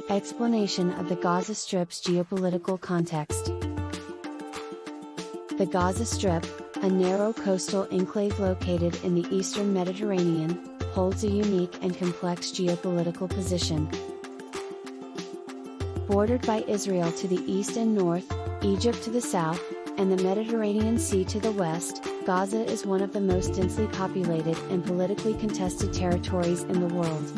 Explanation of the Gaza Strip's geopolitical context. The Gaza Strip, a narrow coastal enclave located in the eastern Mediterranean, holds a unique and complex geopolitical position. Bordered by Israel to the east and north, Egypt to the south, and the Mediterranean Sea to the west, Gaza is one of the most densely populated and politically contested territories in the world.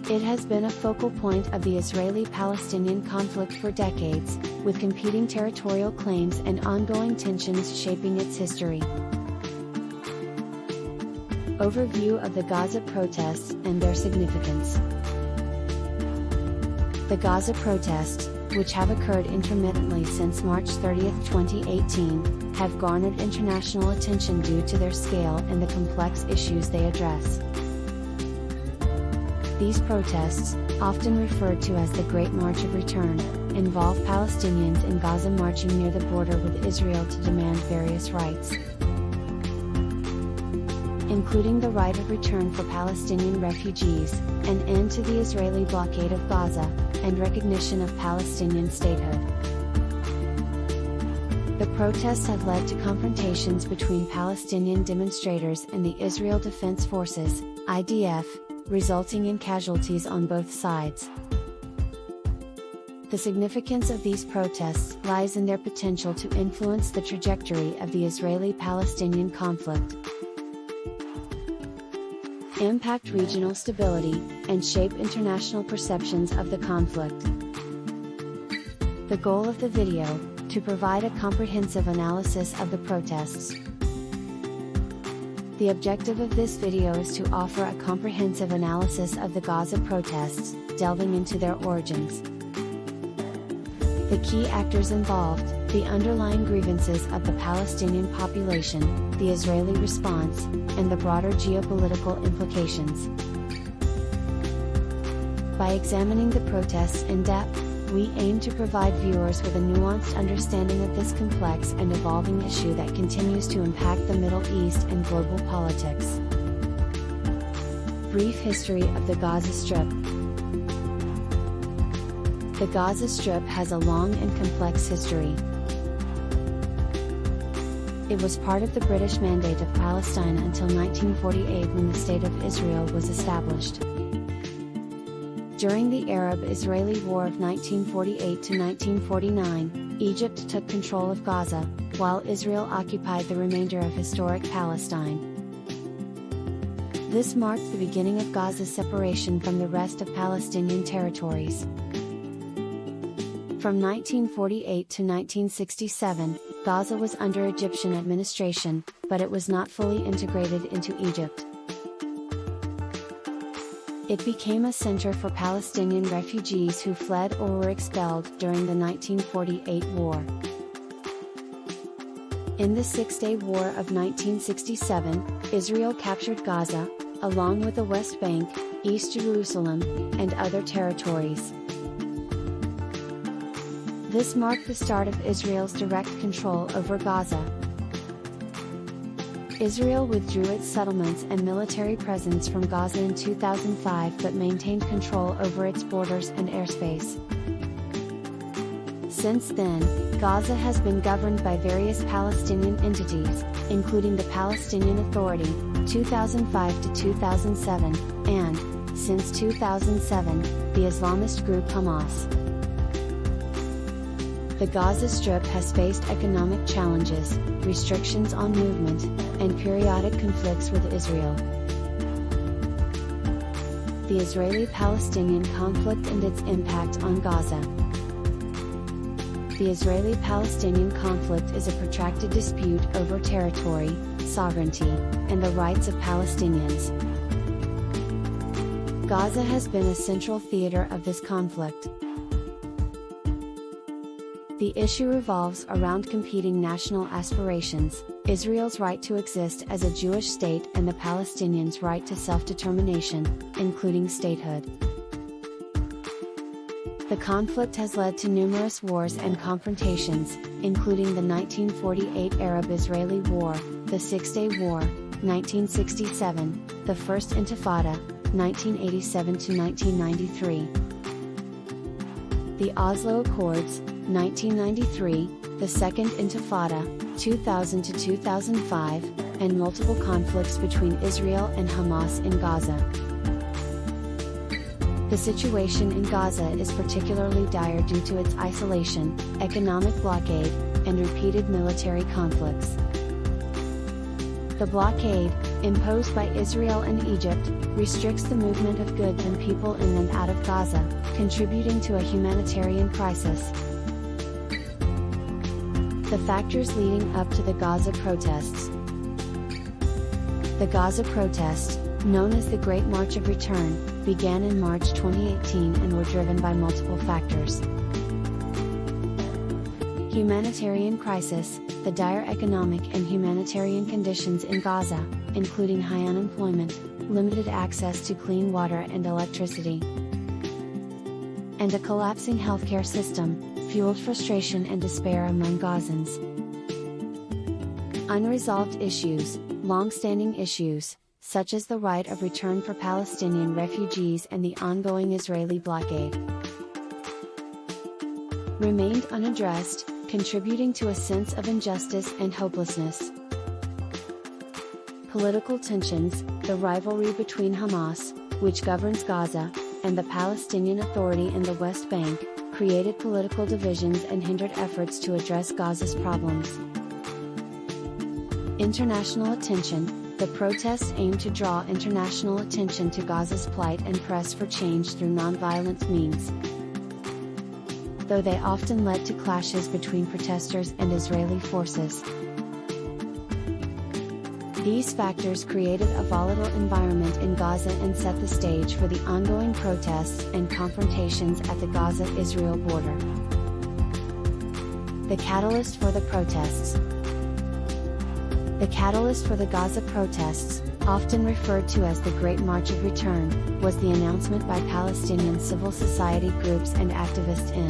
It has been a focal point of the Israeli-Palestinian conflict for decades, with competing territorial claims and ongoing tensions shaping its history. Overview of the Gaza protests and their significance. The Gaza protests, which have occurred intermittently since March 30, 2018, have garnered international attention due to their scale and the complex issues they address. These protests, often referred to as the Great March of Return, involve Palestinians in Gaza marching near the border with Israel to demand various rights, including the right of return for Palestinian refugees, an end to the Israeli blockade of Gaza, and recognition of Palestinian statehood. The protests have led to confrontations between Palestinian demonstrators and the Israel Defense Forces, IDF, resulting in casualties on both sides. The significance of these protests lies in their potential to influence the trajectory of the Israeli-Palestinian conflict, impact regional stability, and shape international perceptions of the conflict. The goal of the video, to provide a comprehensive analysis of the protests. The objective of this video is to offer a comprehensive analysis of the Gaza protests, delving into their origins, the key actors involved, the underlying grievances of the Palestinian population, the Israeli response, and the broader geopolitical implications. By examining the protests in depth, we aim to provide viewers with a nuanced understanding of this complex and evolving issue that continues to impact the Middle East and global politics. Brief history of the Gaza Strip. The Gaza Strip has a long and complex history. It was part of the British Mandate of Palestine until 1948, when the State of Israel was established. During the Arab-Israeli War of 1948 to 1949, Egypt took control of Gaza, while Israel occupied the remainder of historic Palestine. This marked the beginning of Gaza's separation from the rest of Palestinian territories. From 1948 to 1967, Gaza was under Egyptian administration, but it was not fully integrated into Egypt. It became a center for Palestinian refugees who fled or were expelled during the 1948 war. In the Six-Day War of 1967, Israel captured Gaza, along with the West Bank, East Jerusalem, and other territories. This marked the start of Israel's direct control over Gaza. Israel withdrew its settlements and military presence from Gaza in 2005 but maintained control over its borders and airspace. Since then, Gaza has been governed by various Palestinian entities, including the Palestinian Authority, 2005 to 2007, and, since 2007, the Islamist group Hamas. The Gaza Strip has faced economic challenges, restrictions on movement, and periodic conflicts with Israel. The Israeli-Palestinian conflict and its impact on Gaza. The Israeli-Palestinian conflict is a protracted dispute over territory, sovereignty, and the rights of Palestinians. Gaza has been a central theater of this conflict. The issue revolves around competing national aspirations, Israel's right to exist as a Jewish state and the Palestinians' right to self-determination, including statehood. The conflict has led to numerous wars and confrontations, including the 1948 Arab-Israeli War, the Six-Day War, 1967, the First Intifada, 1987 to 1993. The Oslo Accords, 1993, the Second Intifada, 2000 to 2005, and multiple conflicts between Israel and Hamas in Gaza. The situation in Gaza is particularly dire due to its isolation, economic blockade, and repeated military conflicts. The blockade, imposed by Israel and Egypt, restricts the movement of goods and people in and out of Gaza, contributing to a humanitarian crisis. The factors leading up to the Gaza protests. The Gaza protests, known as the Great March of Return, began in March 2018 and were driven by multiple factors. Humanitarian crisis, the dire economic and humanitarian conditions in Gaza, including high unemployment, limited access to clean water and electricity, and a collapsing healthcare system, fueled frustration and despair among Gazans. Unresolved issues, long-standing issues, such as the right of return for Palestinian refugees and the ongoing Israeli blockade, remained unaddressed, contributing to a sense of injustice and hopelessness. Political tensions, the rivalry between Hamas, which governs Gaza, and the Palestinian Authority in the West Bank, created political divisions and hindered efforts to address Gaza's problems. International attention, the protests aimed to draw international attention to Gaza's plight and press for change through nonviolent means, though they often led to clashes between protesters and Israeli forces. These factors created a volatile environment in Gaza and set the stage for the ongoing protests and confrontations at the Gaza-Israel border. The catalyst for the protests. The catalyst for the Gaza protests, often referred to as the Great March of Return, was the announcement by Palestinian civil society groups and activists in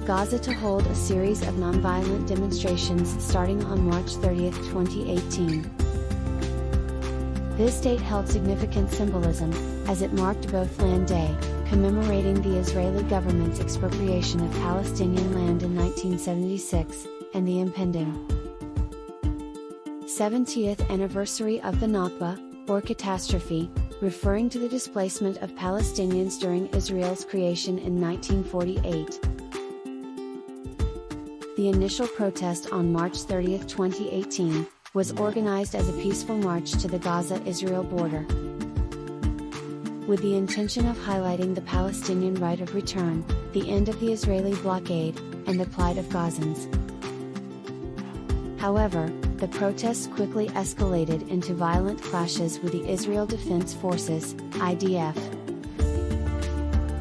Gaza to hold a series of nonviolent demonstrations starting on March 30, 2018. This date held significant symbolism, as it marked both Land Day, commemorating the Israeli government's expropriation of Palestinian land in 1976, and the impending 70th anniversary of the Nakba, or catastrophe, referring to the displacement of Palestinians during Israel's creation in 1948. The initial protest on March 30, 2018, was organized as a peaceful march to the Gaza-Israel border, with the intention of highlighting the Palestinian right of return, the end of the Israeli blockade, and the plight of Gazans. However, the protests quickly escalated into violent clashes with the Israel Defense Forces, IDF.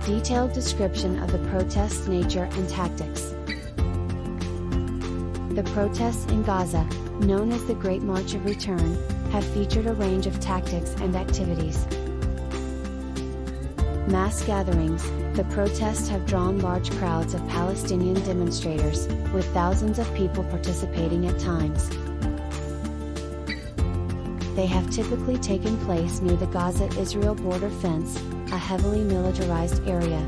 Detailed description of the protests' nature and tactics. The protests in Gaza, known as the Great March of Return, have featured a range of tactics and activities. Mass gatherings, the protests have drawn large crowds of Palestinian demonstrators, with thousands of people participating at times. They have typically taken place near the Gaza-Israel border fence, a heavily militarized area.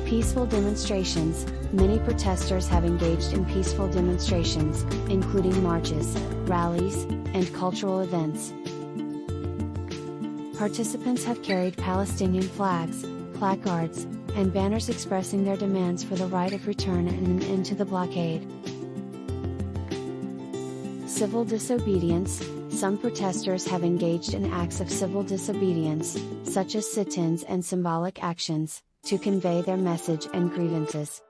Peaceful demonstrations, many protesters have engaged in peaceful demonstrations, including marches, rallies, and cultural events. Participants have carried Palestinian flags, placards, and banners expressing their demands for the right of return and an end to the blockade. Civil disobedience, some protesters have engaged in acts of civil disobedience, such as sit-ins and symbolic actions, to convey their message and grievances.